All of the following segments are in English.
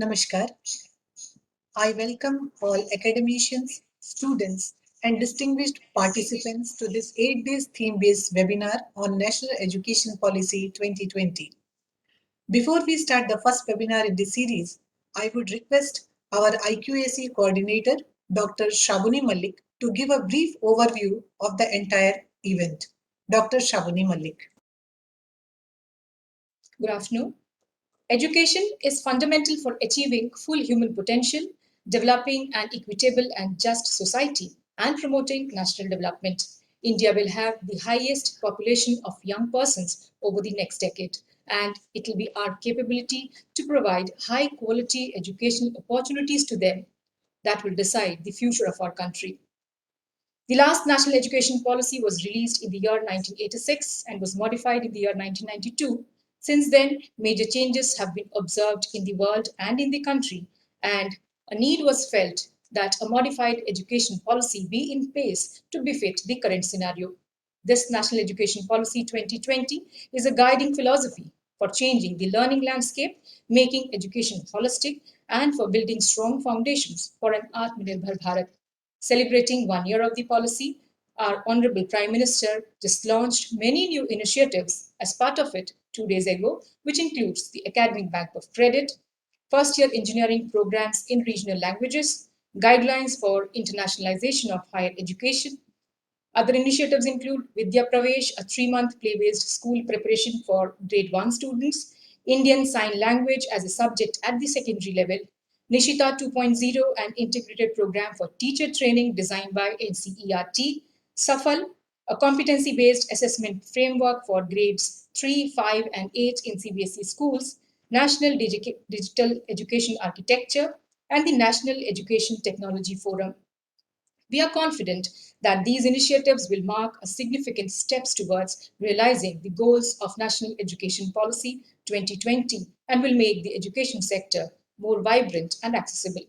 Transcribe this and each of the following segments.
Namaskar. I welcome all academicians, students, and distinguished participants to this 8 days theme-based webinar on National Education Policy 2020. Before we start the first webinar in this series, I would request our IQAC coordinator, Dr. Shabuni Malik, to give a brief overview of the entire event. Dr. Shabuni Malik. Good afternoon. Education is fundamental for achieving full human potential, developing an equitable and just society, and promoting national development. India will have the highest population of young persons over the next decade, and it will be our capability to provide high quality educational opportunities to them that will decide the future of our country. The last national education policy was released in the year 1986 and was modified in the year 1992. Since then, major changes have been observed in the world and in the country, and a need was felt that a modified education policy be in place to befit the current scenario. This National Education Policy 2020 is a guiding philosophy for changing the learning landscape, making education holistic, and for building strong foundations for an Atmanirbhar Bharat. Celebrating 1 year of the policy, our Honorable Prime Minister just launched many new initiatives as part of it 2 days ago, which includes the Academic Bank of Credit, first year engineering programs in regional languages, guidelines for internationalization of higher education. Other initiatives include Vidya Pravesh, a 3 month play based school preparation for grade 1 students, Indian Sign Language as a subject at the secondary level, Nishita 2.0, an integrated program for teacher training designed by NCERT, Safal, a competency based assessment framework for grades 3, 5, and 8 in CBSE schools, National Digital Education Architecture, and the National Education Technology Forum. We are confident that these initiatives will mark a significant steps towards realizing the goals of National Education Policy 2020 and will make the education sector more vibrant and accessible.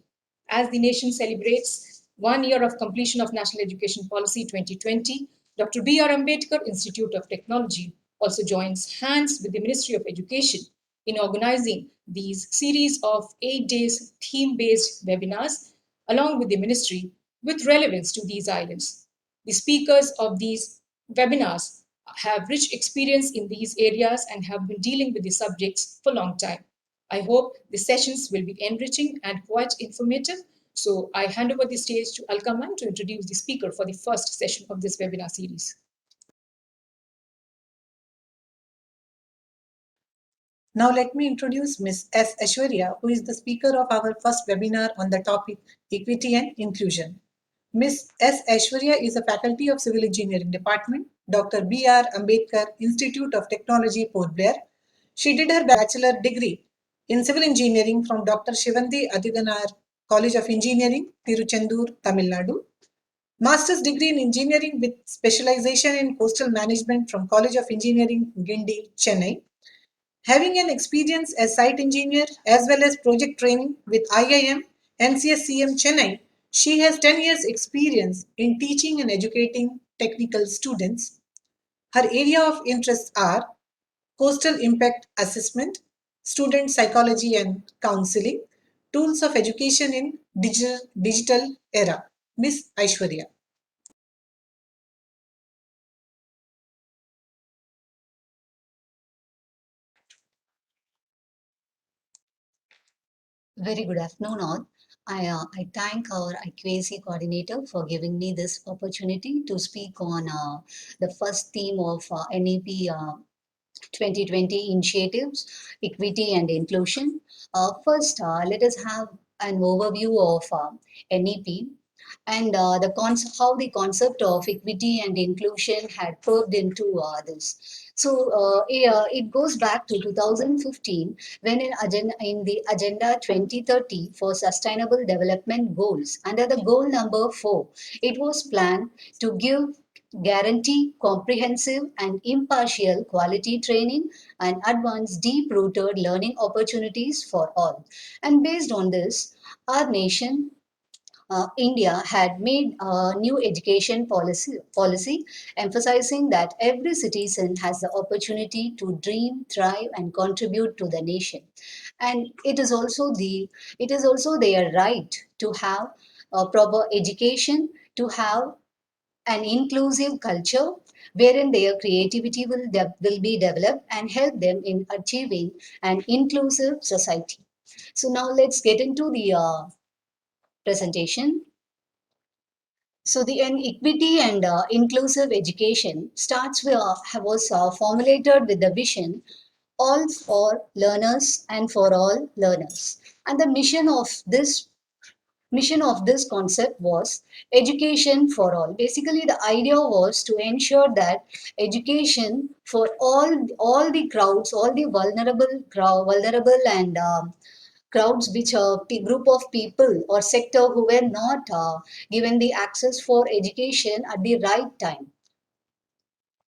As the nation celebrates 1 year of completion of National Education Policy 2020, Dr. B.R. Ambedkar Institute of Technology also joins hands with the Ministry of Education in organizing these series of 8 days theme-based webinars along with the ministry with relevance to these islands. The speakers of these webinars have rich experience in these areas and have been dealing with the subjects for a long time. I hope the sessions will be enriching and quite informative. So I hand over the stage to Alkaman to introduce the speaker for the first session of this webinar series. Now let me introduce Ms. S. Aishwarya, who is the speaker of our first webinar on the topic Equity and Inclusion. Ms. S. Aishwarya is a faculty of Civil Engineering Department, Dr. B.R. Ambedkar Institute of Technology, Port Blair. She did her bachelor degree in Civil Engineering from Dr. Shivanti Adityanar College of Engineering, Tiruchendur, Tamil Nadu. Master's degree in Engineering with specialization in Coastal Management from College of Engineering, Gindi, Chennai. Having an experience as site engineer as well as project training with IIM NCSCM Chennai, she has 10 years experience in teaching and educating technical students. Her area of interests are coastal impact assessment, student psychology and counseling, tools of education in digital era. Miss Aishwarya. Very good afternoon, all. I thank our IQAC coordinator for giving me this opportunity to speak on the first theme of NEP 2020 initiatives, equity and inclusion. First, let us have an overview of NEP and how the concept of equity and inclusion had curved into this. So it goes back to 2015 when in the Agenda 2030 for Sustainable Development Goals, under the goal number 4, it was planned to guarantee comprehensive and impartial quality training and advance deep-rooted learning opportunities for all. And based on this, our nation India had made a new education policy emphasizing that every citizen has the opportunity to dream, thrive, and contribute to the nation. And it is also their right to have a proper education, to have an inclusive culture wherein their creativity will be developed and help them in achieving an inclusive society. So now let's get into the presentation. So the equity and inclusive education was formulated with the vision all for learners and for all learners. And the mission of this concept was education for all. Basically, the idea was to ensure that education for all the crowds, all the vulnerable and crowds, which are group of people or sector who were not given the access for education at the right time.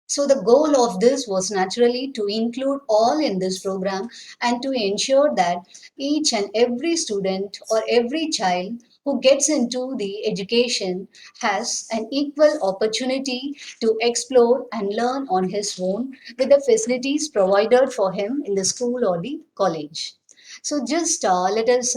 So the goal of this was naturally to include all in this program and to ensure that each and every student or every child who gets into the education has an equal opportunity to explore and learn on his own with the facilities provided for him in the school or the college. So just let us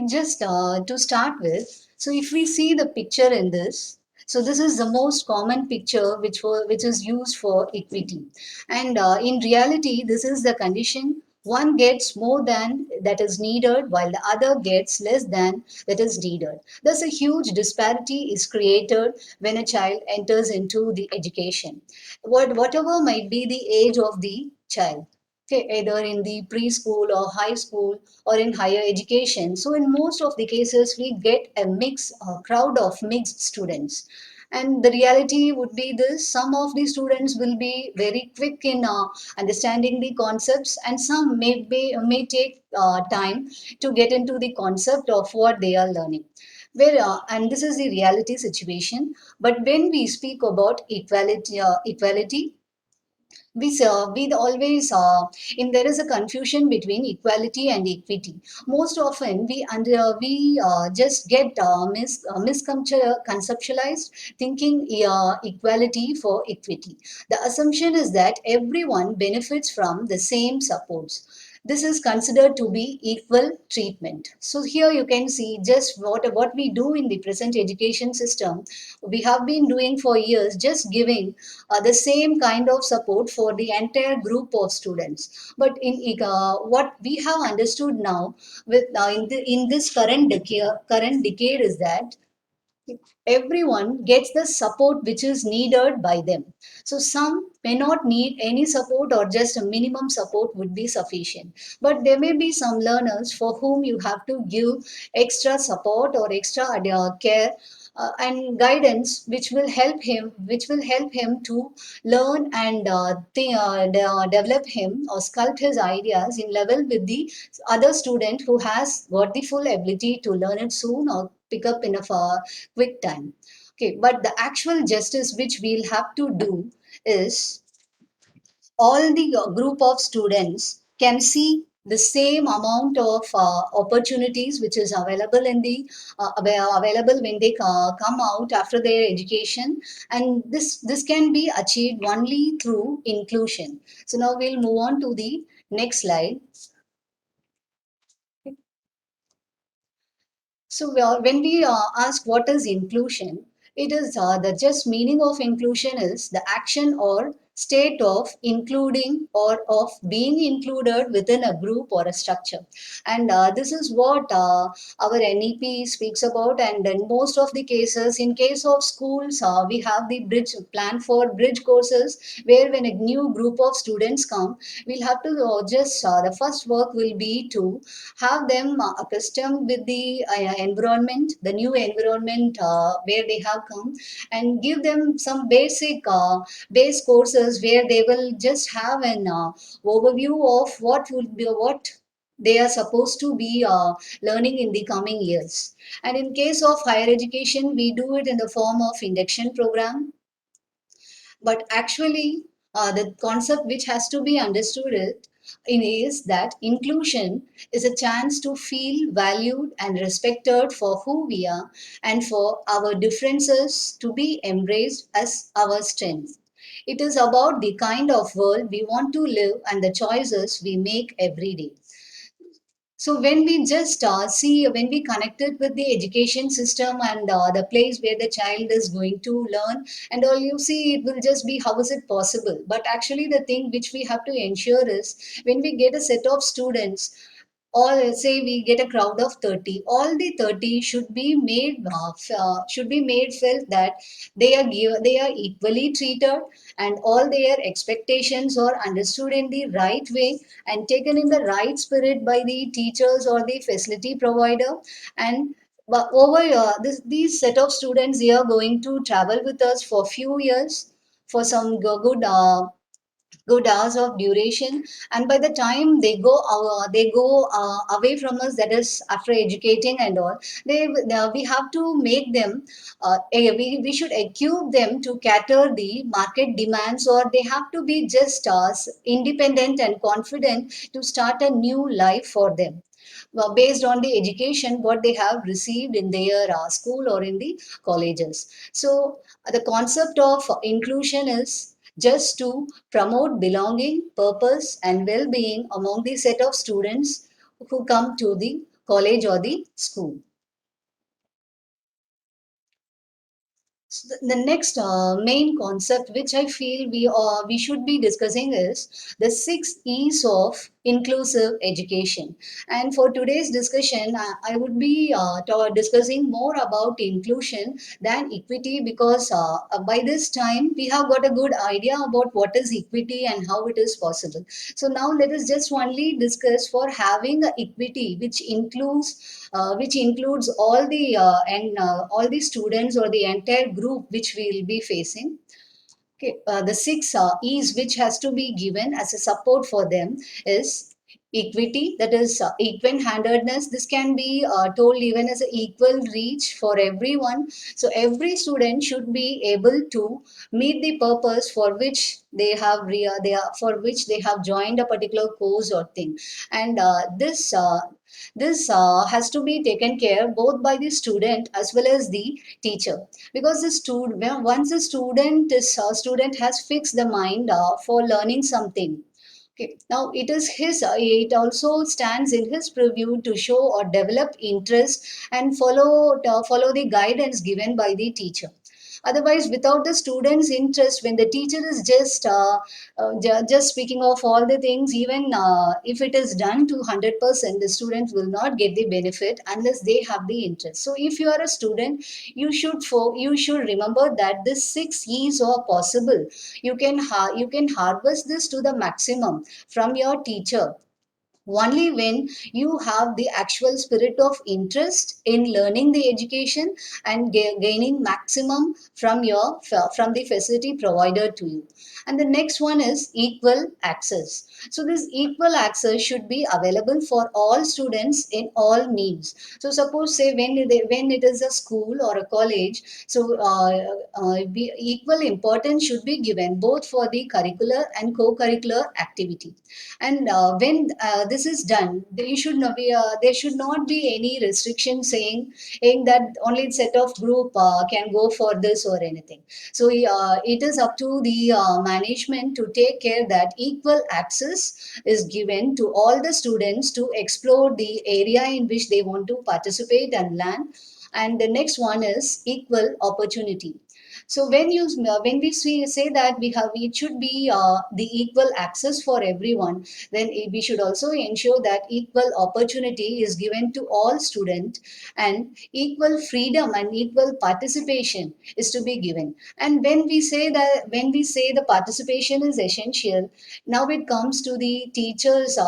just to start with, so if we see the picture in this, so this is the most common picture which is used for equity, and in reality, this is the condition. One gets more than that is needed, while the other gets less than that is needed. Thus, a huge disparity is created when a child enters into the education. Whatever might be the age of the child, okay, either in the preschool or high school or in higher education. So in most of the cases, we get a crowd of mixed students. And the reality would be this: some of the students will be very quick in understanding the concepts, and some may take time to get into the concept of what they are learning. And this is the reality situation. But when we speak about equality, we always in there is a confusion between equality and equity. Most often we just get misconceptualized thinking equality for equity. The assumption is that everyone benefits from the same supports. This is considered to be equal treatment. So here you can see just what we do in the present education system. We have been doing for years, just giving the same kind of support for the entire group of students. But what we have understood now in this current decade is that everyone gets the support which is needed by them. So some may not need any support, or just a minimum support would be sufficient. But there may be some learners for whom you have to give extra support or extra care and guidance, which will help him to learn and develop him or sculpt his ideas in level with the other student who has got the full ability to learn it soon or pick up in a quick time. Okay, but the actual justice which we'll have to do is all the group of students can see the same amount of opportunities which is available available when they come out after their education, and this can be achieved only through inclusion. So now we'll move on to the next slide. So when we ask what is inclusion, it is the just meaning of inclusion is the action or state of including or of being included within a group or a structure. And this is what our NEP speaks about. And in most of the cases, in case of schools, we have the bridge plan for bridge courses, where when a new group of students come, we'll have to the first work will be to have them accustomed with the environment, the new environment where they have come, and give them some base courses where they will just have an overview of what they are supposed to be learning in the coming years. And in case of higher education, we do it in the form of induction program. But actually, the concept which has to be understood is that inclusion is a chance to feel valued and respected for who we are, and for our differences to be embraced as our strengths. It is about the kind of world we want to live and the choices we make every day. So when we just see, when we connect it with the education system and the place where the child is going to learn and all, you see, it will just be how is it possible? But actually, the thing which we have to ensure is when we get a set of students, or say we get a crowd of 30, all the 30 should be made felt that they are equally treated, and all their expectations are understood in the right way and taken in the right spirit by the teachers or the facility provider. And but over these set of students, they are going to travel with us for few years for some good hours of duration, and by the time they go away from us, that is after educating and all, we have to make them we should equip them to cater the market demands, or they have to be just independent and confident to start a new life for them, based on the education what they have received in their school or in the colleges. So the concept of inclusion is just to promote belonging, purpose, and well-being among the set of students who come to the college or the school. So the next main concept which I feel we should be discussing is the 6 E's of inclusive education. And for today's discussion, I would be discussing more about inclusion than equity, because by this time we have got a good idea about what is equity and how it is possible. So now let us just only discuss for having a equity which includes all the students or the entire group which we will be facing. Okay, the 6 E's which has to be given as a support for them is equity, that is even-handedness. This can be told even as an equal reach for everyone. So every student should be able to meet the purpose for which for which they have joined a particular course or thing, and this has to be taken care both by the student as well as the teacher, because the once the student has fixed the mind for learning something. Okay, now it also stands in his purview to show or develop interest and follow the guidance given by the teacher. Otherwise, without the student's interest, when the teacher is just speaking of all the things, even if it is done to 100%, the students will not get the benefit unless they have the interest. So, if you are a student, you should remember that this 6 E's are possible. You can harvest this to the maximum from your teacher only when you have the actual spirit of interest in learning the education and gaining maximum from the facility provider to you. And the next one is equal access. So this equal access should be available for all students in all means. So suppose say when it is a school or a college, so equal importance should be given both for the curricular and co-curricular activity. And when this is done, there should not be any restriction saying that only set of group can go for this or anything. So it is up to the management to take care that equal access is given to all the students to explore the area in which they want to participate and learn. And the next one is equal opportunity. So when we say that it should be the equal access for everyone, then we should also ensure that equal opportunity is given to all students, and equal freedom and equal participation is to be given. And when we say the participation is essential, now it comes to the teachers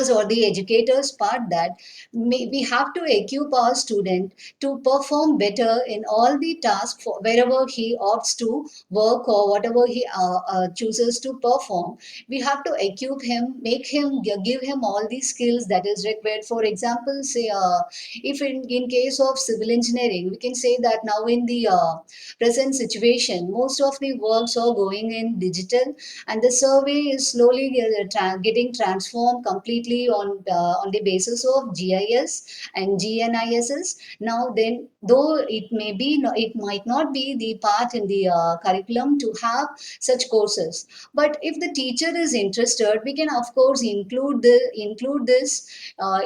or the educators part, that we have to equip our student to perform better in all the tasks for wherever he opts to work or whatever he chooses to perform. We have to equip him, give him all the skills that is required. For example, say if in case of civil engineering, we can say that now in the present situation, most of the works are going in digital, and the survey is slowly getting transformed completely on the basis of GIS and GNISs. Now then, though it might not be the part in the curriculum to have such courses, but if the teacher is interested, we can of course include this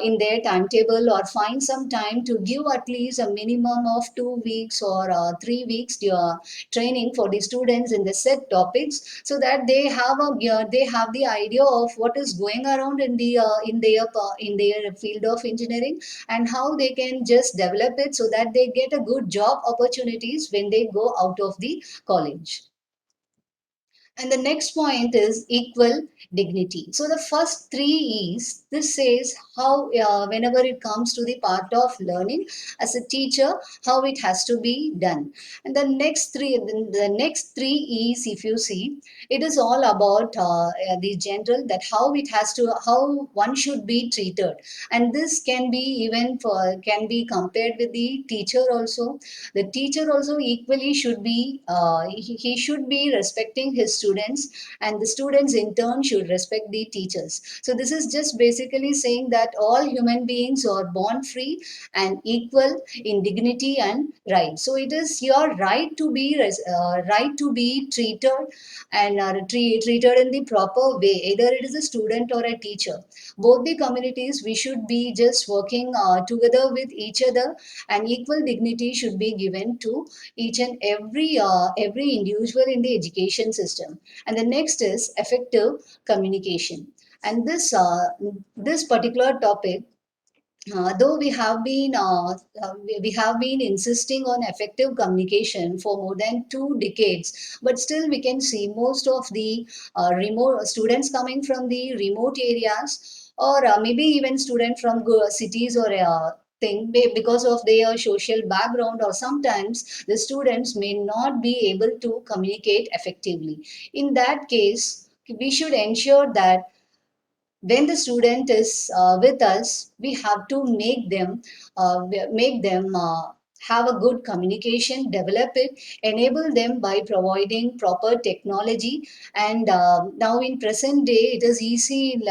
in their timetable, or find some time to give at least a minimum of 2 weeks or 3 weeks training for the students in the set topics, so that they have the idea of what is going around in their field of engineering, and how they can just develop it so that they get a good job opportunities when they go out of the college. And the next point is equal dignity. So the first three E's, this says how, whenever it comes to the part of learning as a teacher, how it has to be done. And the next three E's, if you see, it is all about the general, that how one should be treated. And this can be compared with the teacher also. The teacher also equally should be he should be respecting his students, and the students in turn should respect the teachers. So this is just basically saying that all human beings are born free and equal in dignity and right. So it is your right to be treated, and treated in the proper way, either it is a student or a teacher. Both the communities, we should be just working together with each other, and equal dignity should be given to each and every individual in the education system. And the next is effective communication. And this particular topic, though we have been insisting on effective communication for more than 2 decades, but still we can see most of the remote students coming from the remote areas, or maybe even students from cities, or because of their social background, or sometimes the students may not be able to communicate effectively. In that case, we should ensure that when the student is with us, we have to make them have a good communication, develop it, enable them by providing proper technology. And now in present day, it is easy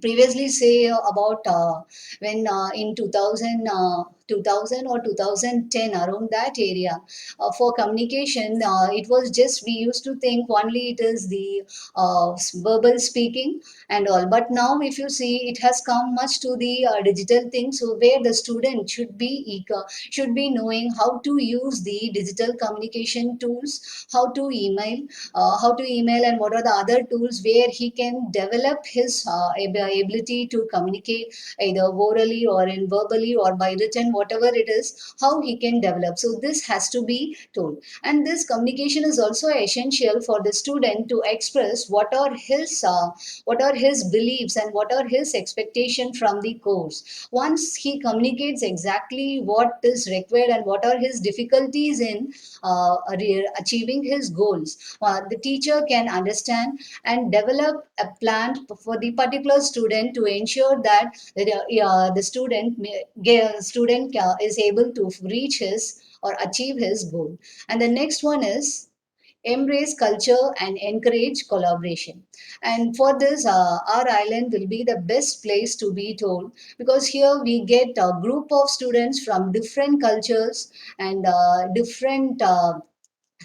previously say about when in 2000 or 2010, around that area, for communication, it was just, we used to think only it is the verbal speaking and all. But now if you see, it has come much to the digital thing, so where the student should be knowing how to use the digital communication tools, how to email, and what are the other tools where he can develop his ability to communicate either orally or in verbally or by written, whatever it is, how he can develop. So this has to be told. And this communication is also essential for the student to express what are his beliefs and what are his expectation from the course. Once he communicates exactly what is required and what are his difficulties in achieving his goals, the teacher can understand and develop a plan for the particular student to ensure that the student is able to reach his or achieve his goal. And the next one is embrace culture and encourage collaboration. And for this, our island will be the best place to be told, because here we get a group of students from different cultures and different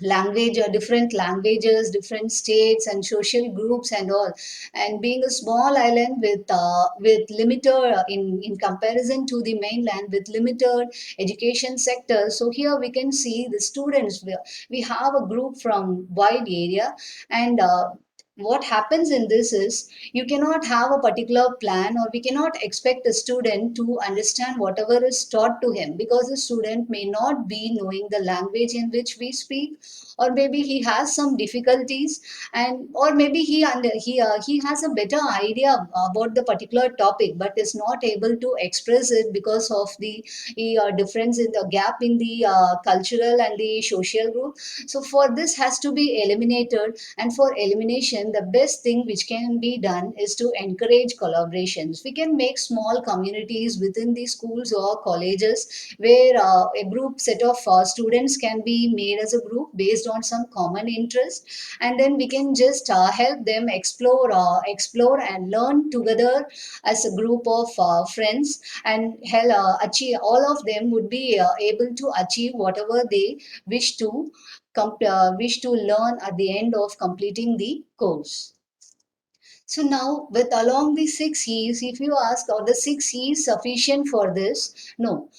languages, different states and social groups and all. And being a small island with limited in comparison to the mainland, with limited education sector, so here we can see the students, we have a group from wide area. And what happens in this is, you cannot have a particular plan, or we cannot expect a student to understand whatever is taught to him, because the student may not be knowing the language in which we speak, or maybe he has some difficulties, and or maybe he has a better idea about the particular topic, but is not able to express it because of the difference in the gap in the cultural and the social group. So for this has to be eliminated, and for elimination, the best thing which can be done is to encourage collaborations. We can make small communities within the schools or colleges, where a group set of students can be made as a group based based on some common interest, and then we can just help them explore and learn together as a group of friends, and achieve, all of them would be able to achieve whatever they wish to wish to learn at the end of completing the course. So now, with along the 6 E's, if you ask, are the 6 E's sufficient for this? No.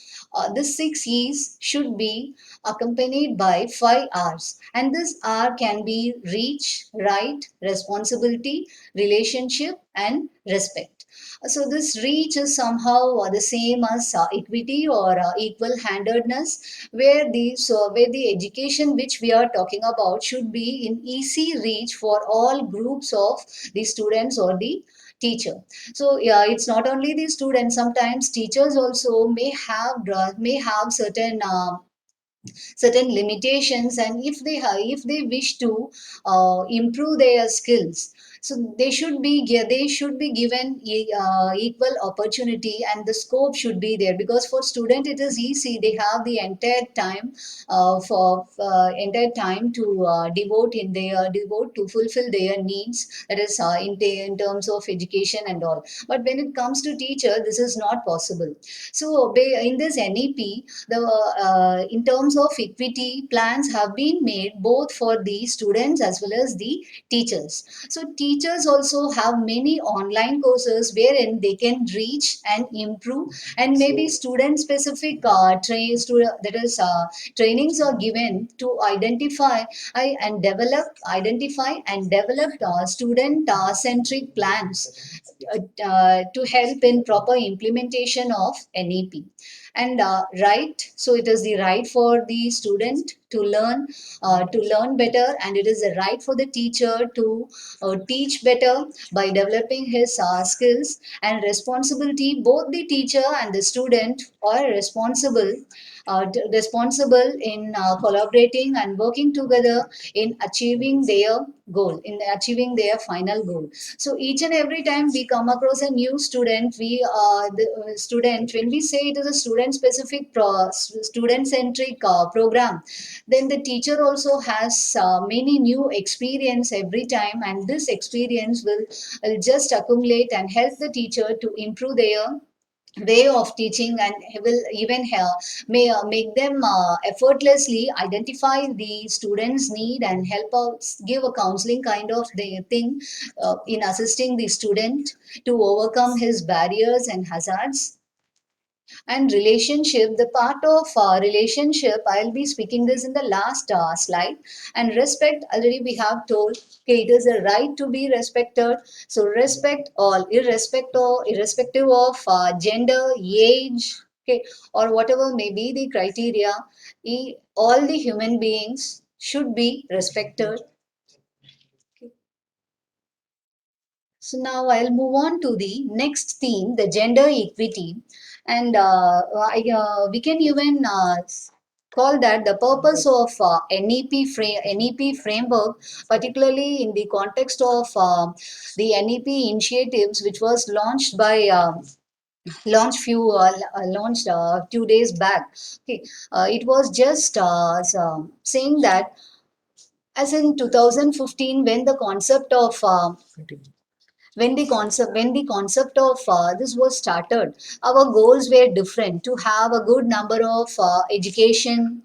The 6 E's should be accompanied by 5 R's, and this R can be reach, right, responsibility, relationship, and respect. So this reach is somehow the same as equity or equal handedness, where the education which we are talking about should be in easy reach for all groups of the students or the teacher. So yeah, it's not only the students, sometimes teachers also may have certain limitations, and if they wish to improve their skills, so they should be given equal opportunity, and the scope should be there, because for student it is easy, they have the entire time to devote to fulfill their needs, that is in terms of education and all. But when it comes to teacher, this is not possible. So in this NEP, the in terms of equity, plans have been made both for the students as well as the teachers. So teachers also have many online courses wherein they can reach and improve, and maybe student specific that is trainings are given to identify and develop student centric plans to help in proper implementation of NEP. And right, so it is the right for the student to learn better, and it is the right for the teacher to teach better by developing his skills and responsibility. Both the teacher and the student are responsible in collaborating and working together in achieving their goal, in achieving their final goal. So each and every time we come across a new student, the student, when we say it is a student specific student centric program, then the teacher also has many new experience every time, and this experience will just accumulate and help the teacher to improve their way of teaching, and he will even make them effortlessly identify the students need and help out, give a counseling kind of the thing in assisting the student to overcome his barriers and hazards. And relationship, the part of relationship, I'll be speaking this in the last slide. And respect, already we have told, okay, it is a right to be respected. So respect all, irrespective of gender, age, okay, or whatever may be the criteria, all the human beings should be respected. So now I'll move on to the next theme, the gender equity. And we can even call that the purpose of NEP framework, particularly in the context of the NEP initiatives, which was launched 2 days back. Okay, it was just saying that, as in 2015, when the concept of this was started, our goals were different: to have a good number of education,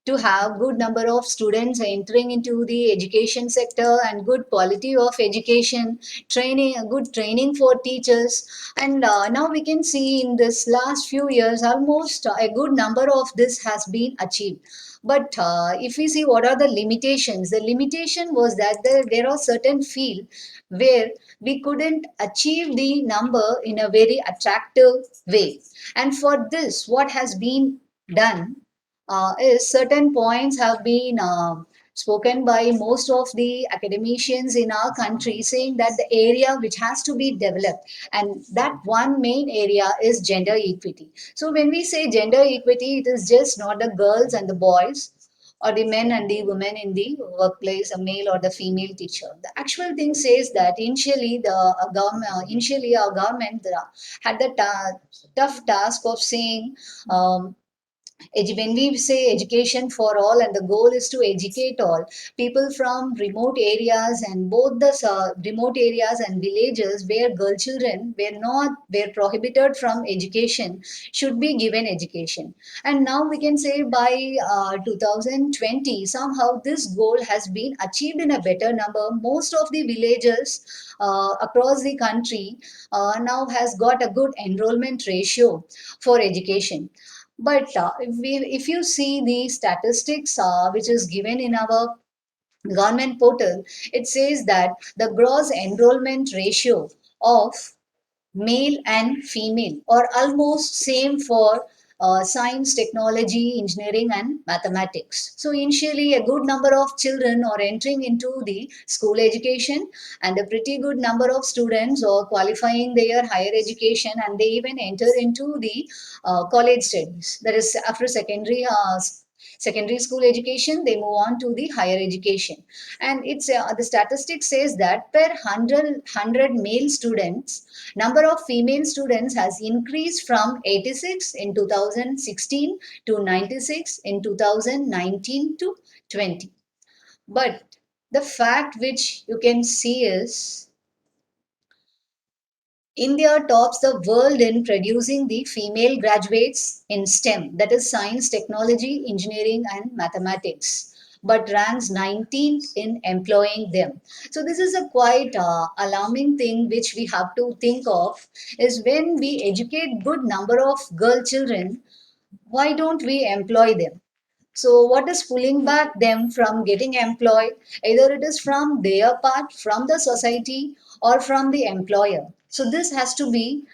to have good number of students entering into the education sector, and good quality of education, training, a good training for teachers. And now we can see in this last few years, almost a good number of this has been achieved. But if we see what are the limitations, the limitation was that there are certain fields where we couldn't achieve the number in a very attractive way. And for this, what has been done is certain points have been spoken by most of the academicians in our country, saying that the area which has to be developed, and that one main area is gender equity. So when we say gender equity, it is just not the girls and the boys, or the men and the women in the workplace, a male or the female teacher. The actual thing says that initially our government had the tough task of saying, when we say education for all and the goal is to educate all people from remote areas, and both the remote areas and villages where girl children were prohibited from education should be given education. And now we can say by 2020 somehow this goal has been achieved in a better number. Most of the villages across the country now has got a good enrollment ratio for education. But if you see the statistics which is given in our government portal, it says that the gross enrollment ratio of male and female or almost same for science, technology, engineering and mathematics. So initially a good number of children are entering into the school education, and a pretty good number of students are qualifying their higher education, and they even enter into the college studies. That is after secondary school education they move on to the higher education. And it's the statistics says that per 100 male students, number of female students has increased from 86 in 2016 to 96 in 2019 to 20. But the fact which you can see is India tops the world in producing the female graduates in STEM, that is science, technology, engineering, and mathematics, but ranks 19th in employing them. So this is a quite alarming thing which we have to think of, is when we educate good number of girl children, why don't we employ them? So what is pulling back them from getting employed? Either it is from their part, from the society, or from the employer. So this has to be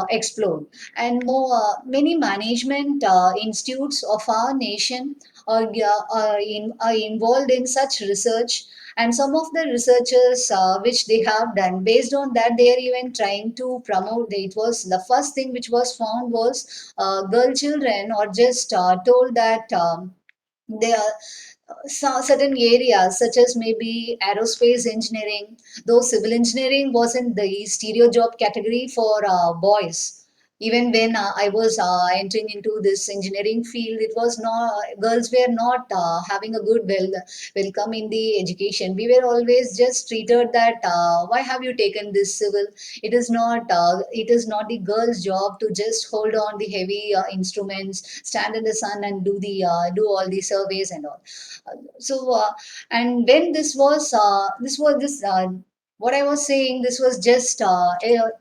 explored. And more, many management institutes of our nation are involved in such research. And some of the researchers which they have done, based on that, they are even trying to promote. It was the first thing which was found was girl children or just told that. There are certain areas such as maybe aerospace engineering, though civil engineering wasn't the stereo job category for boys. Even when I was entering into this engineering field, it was not, girls were not having a good welcome in the education. We were always just treated that why have you taken this civil? It is not the girl's job to just hold on the heavy instruments, stand in the sun and do all the surveys and all. So and when this what I was saying, this was just a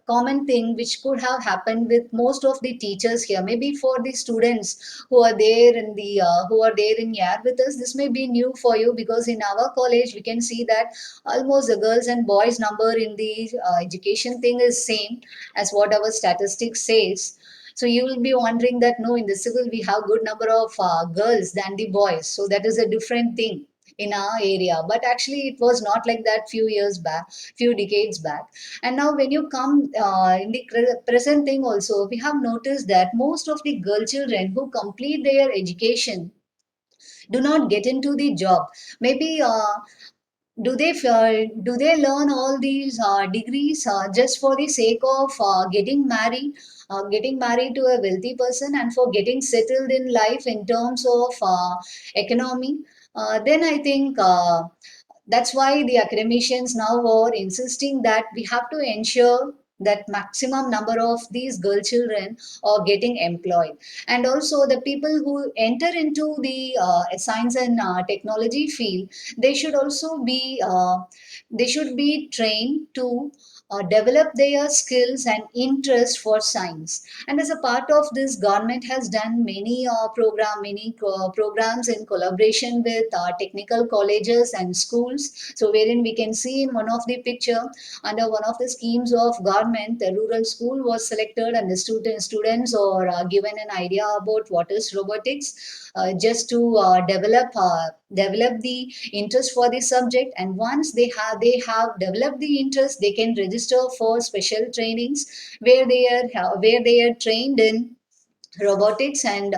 common thing which could have happened with most of the teachers here. Maybe for the students who are there in the who are there in year with us, this may be new for you, because in our college we can see that almost the girls and boys number in the education thing is same as what our statistics says. So you will be wondering that no, in the civil we have good number of girls than the boys. So that is a different thing in our area. But actually it was not like that few years back, few decades back. And now when you come in the present thing also, we have noticed that most of the girl children who complete their education do not get into the job. Maybe do they learn all these degrees just for the sake of getting married to a wealthy person and for getting settled in life in terms of economy? Then I think that's why the academicians now are insisting that we have to ensure that maximum number of these girl children are getting employed. And also the people who enter into the science and technology field, they should also be trained to develop their skills and interest for science. And as a part of this, government has done many programs in collaboration with technical colleges and schools. So wherein we can see in one of the picture, under one of the schemes of government, the rural school was selected, and the students are given an idea about what is robotics, just to develop the interest for the subject. And once they have developed the interest, they can register for special trainings where they are trained in robotics, and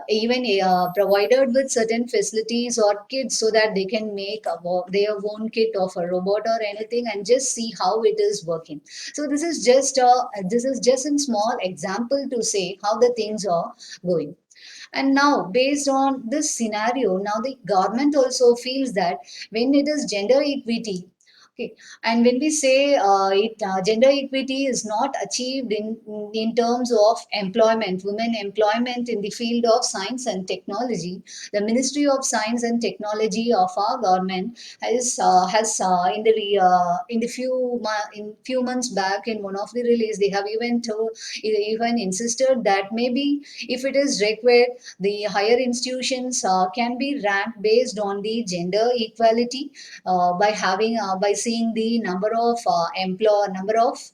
even provided with certain facilities or kits so that they can make their own kit of a robot or anything and just see how it is working. So this is just a small example to say how the things are going. And now, based on this scenario, now the government also feels that when it is gender equity, okay, and when we say gender equity is not achieved in terms of employment, women employment in the field of science and technology, the Ministry of Science and Technology of our government has in the few months back in one of the release, they have even insisted that maybe if it is required, the higher institutions can be ranked based on the gender equality by seeing the number of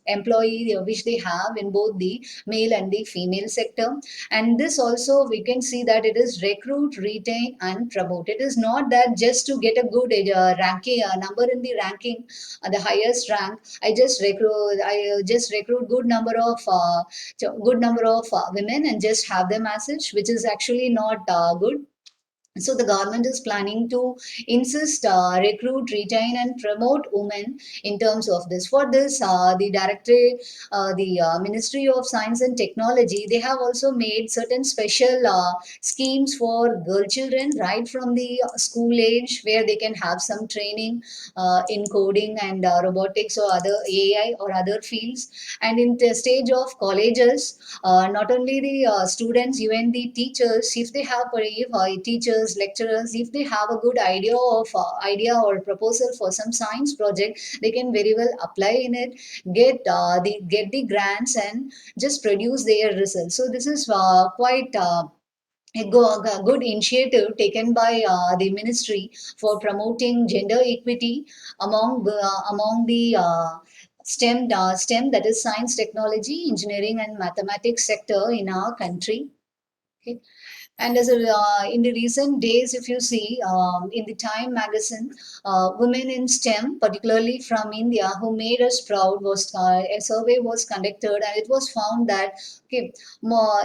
employee which they have in both the male and the female sector. And this also we can see that it is recruit, retain, and promote. It is not that just to get a good ranking number in the ranking, the highest rank. I just recruit good number of women and just have them as such, which is actually not good. So the government is planning to insist, recruit, retain, and promote women in terms of this. For this, the Ministry of Science and Technology, they have also made certain special schemes for girl children right from the school age, where they can have some training in coding and robotics or other AI or other fields. And in the stage of colleges, not only the students, even the teachers, if they have teachers, lecturers, if they have a good idea or proposal for some science project, they can very well apply in it, get the grants, and just produce their results. So this is quite a good initiative taken by the ministry for promoting gender equity among the STEM, that is science, technology, engineering, and mathematics sector in our country. Okay. And in the recent days, if you see in the Time magazine, women in STEM, particularly from India, who made us proud, was a survey was conducted, and it was found that okay, more,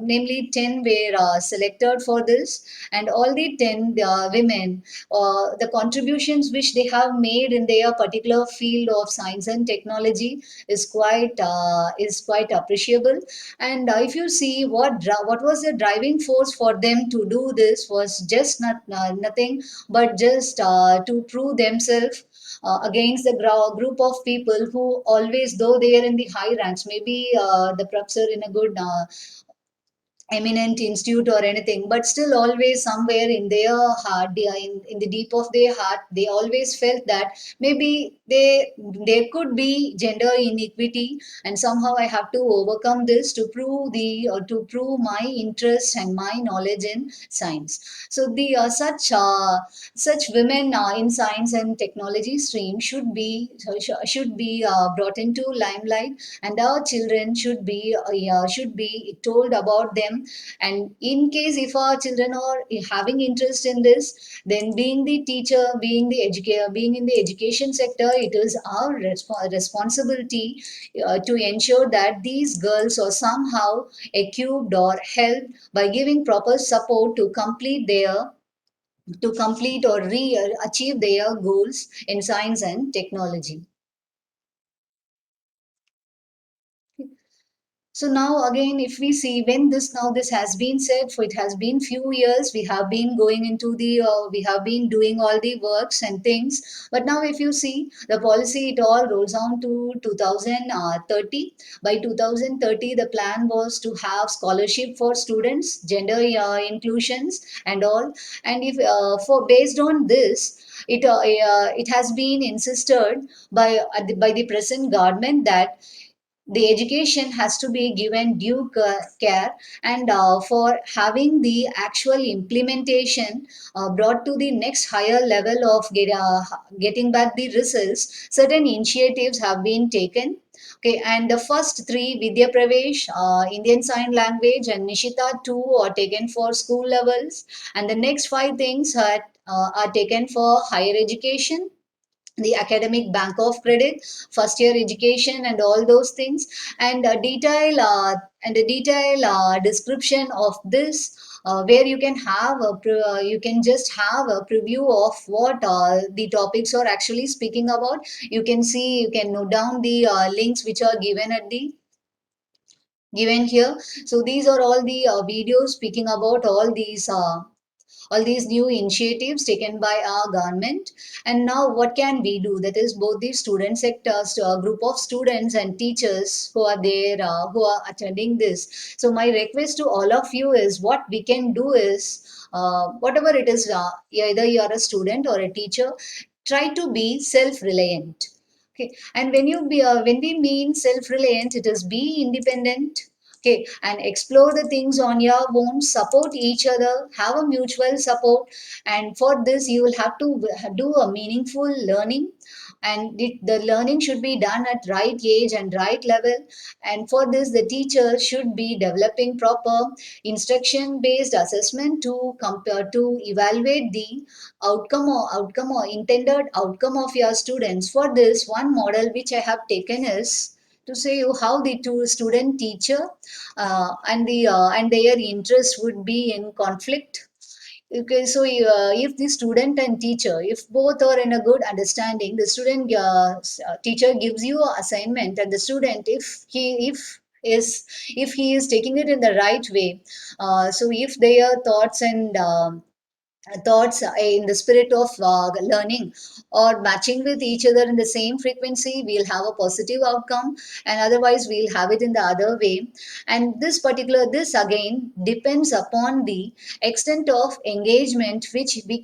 namely 10, were selected for this, and all the 10 women, the contributions which they have made in their particular field of science and technology is quite appreciable. And if you see what was the driving force for them to do this, was just nothing but just to prove themselves against the group of people who always, though they are in the high ranks, maybe the professor in a good eminent institute or anything, but still always somewhere in their heart, in the deep of their heart, they always felt that maybe there could be gender inequity, and somehow I have to overcome this to prove my interest and my knowledge in science. So the such women in science and technology stream should be brought into limelight, and our children should be told about them. And in case if our children are having interest in this, then being the teacher, being the educator, being in the education sector, it is our responsibility to ensure that these girls are somehow equipped or helped by giving proper support to complete or achieve their goals in science and technology. So now again, if we see, when this has been said, for it has been few years, we have been going into we have been doing all the works and things. But now if you see the policy, it all rolls on to 2030. By 2030, the plan was to have scholarship for students, gender inclusions and all. And if for based on this, it has been insisted by the present government that the education has to be given due care, and for having the actual implementation brought to the next higher level of getting back the results, certain initiatives have been taken. Okay, and the first three, Vidya Pravesh, Indian Sign Language, and Nishita 2, are taken for school levels, and the next five things are taken for higher education, the academic bank of credit, first year education, and all those things. And a detail description of this, where you can you can just have a preview of what the topics are actually speaking about. You can note down the links which are given at the given here. So these are all the videos speaking about all these new initiatives taken by our government. And now what can we do? That is both the student sectors, a group of students and teachers who are there, who are attending this. So my request to all of you is, what we can do is, whatever it is, either you are a student or a teacher, try to be self-reliant. Okay, and when we mean self-reliant, it is be independent. Okay, and explore the things on your own, support each other, have a mutual support. And for this you will have to do a meaningful learning, and the learning should be done at right age and right level. And for this the teacher should be developing proper instruction based assessment to compare, to evaluate the outcome or intended outcome of your students. For this, one model which I have taken is to say you how the two student teacher and their interest would be in conflict. Okay, so if the student and teacher, if both are in a good understanding, the student teacher gives you an assignment, and the student, if he is taking it in the right way, so if their thoughts in the spirit of learning or matching with each other in the same frequency, we'll have a positive outcome, and otherwise we'll have it in the other way. And this again depends upon the extent of engagement which we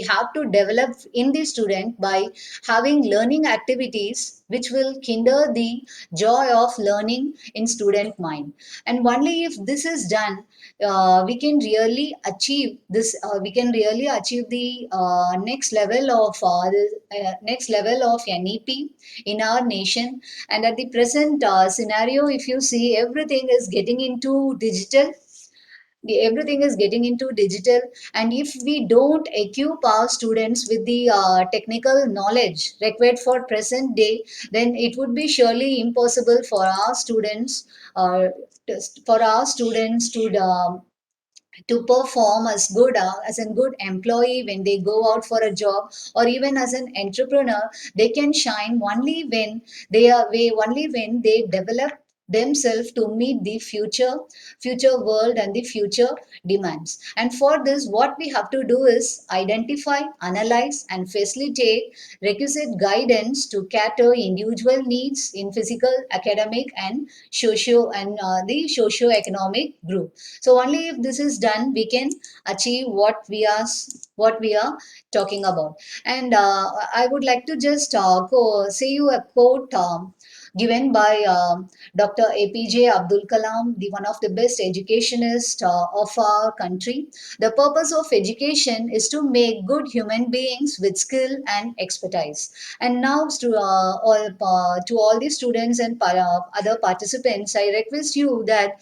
have to develop in the student by having learning activities which will kindle the joy of learning in student mind. And only if this is done, we can really achieve the next level of NEP in our nation. And at the present scenario, if you see, everything is getting into digital. And if we don't equip our students with the technical knowledge required for present day, then it would be surely impossible uh, for our students to perform as a good employee when they go out for a job, or even as an entrepreneur. They can shine only when they develop themselves to meet the future world and the future demands. And for this, what we have to do is identify, analyze, and facilitate requisite guidance to cater individual needs in physical, academic, and the socio-economic group. So only if this is done, we can achieve what we are talking about. And I would like to just say you a quote given by Dr. APJ Abdul Kalam, the one of the best educationists of our country. The purpose of education is to make good human beings with skill and expertise. And now to all the students and other participants, I request you that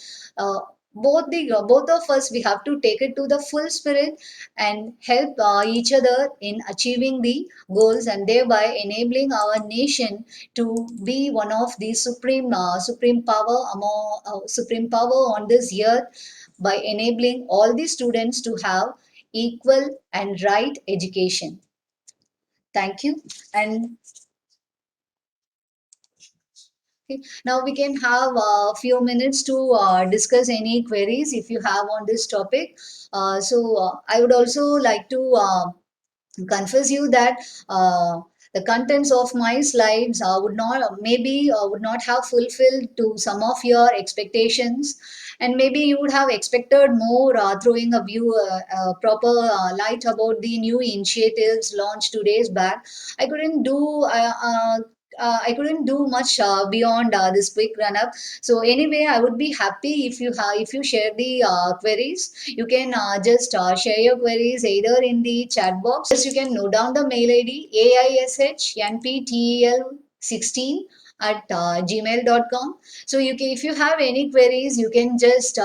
both of us, we have to take it to the full spirit and help each other in achieving the goals, and thereby enabling our nation to be one of the supreme power on this earth, by enabling all the students to have equal and right education. Thank you. And okay, now we can have a few minutes to discuss any queries if you have on this topic. I would also like to confess you that the contents of my slides would not have fulfilled to some of your expectations, and maybe you would have expected more, throwing a view proper light about the new initiatives launched 2 days back. I couldn't do I couldn't do much beyond this quick run up. So anyway, I would be happy if you share the queries. You can just share your queries either in the chat box. Just you can note down the mail ID aishnptel16 at gmail.com. So if you have any queries, you can just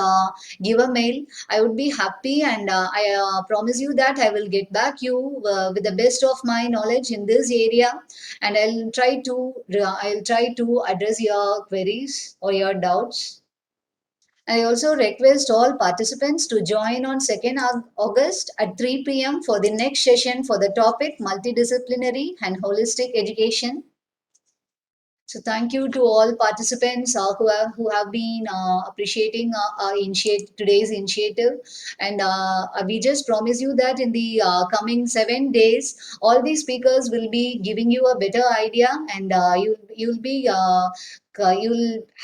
give a mail. I would be happy, and I promise you that I will get back you with the best of my knowledge in this area, and I'll try to address your queries or your doubts. I also request all participants to join on 2nd August at 3 p.m. for the next session for the topic multidisciplinary and holistic education. So thank you to all participants who have been appreciating today's initiative, and we just promise you that in the coming 7 days, all these speakers will be giving you a better idea, and you'll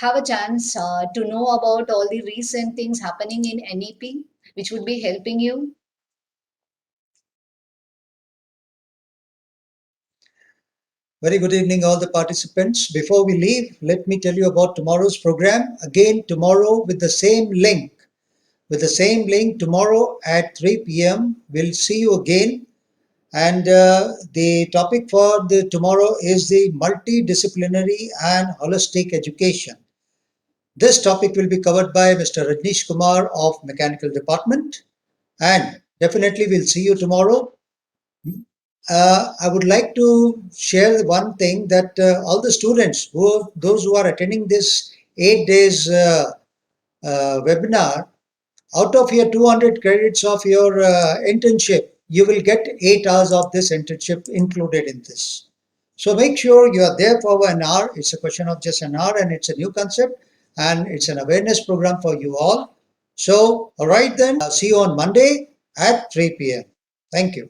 have a chance to know about all the recent things happening in NEP, which would be helping you. Very good evening, all the participants. Before we leave, let me tell you about tomorrow's program. Again, tomorrow with the same link. Tomorrow at 3 p.m. We'll see you again. And the topic for the tomorrow is the multidisciplinary and holistic education. This topic will be covered by Mr. Rajneesh Kumar of Mechanical Department. And definitely we'll see you tomorrow. I would like to share one thing that all the students, those who are attending this 8 days webinar, out of your 200 credits of your internship, you will get 8 hours of this internship included in this. So make sure you are there for an hour. It's a question of just an hour, and it's a new concept, and it's an awareness program for you all. So, all right then, see you on Monday at 3 p.m. Thank you.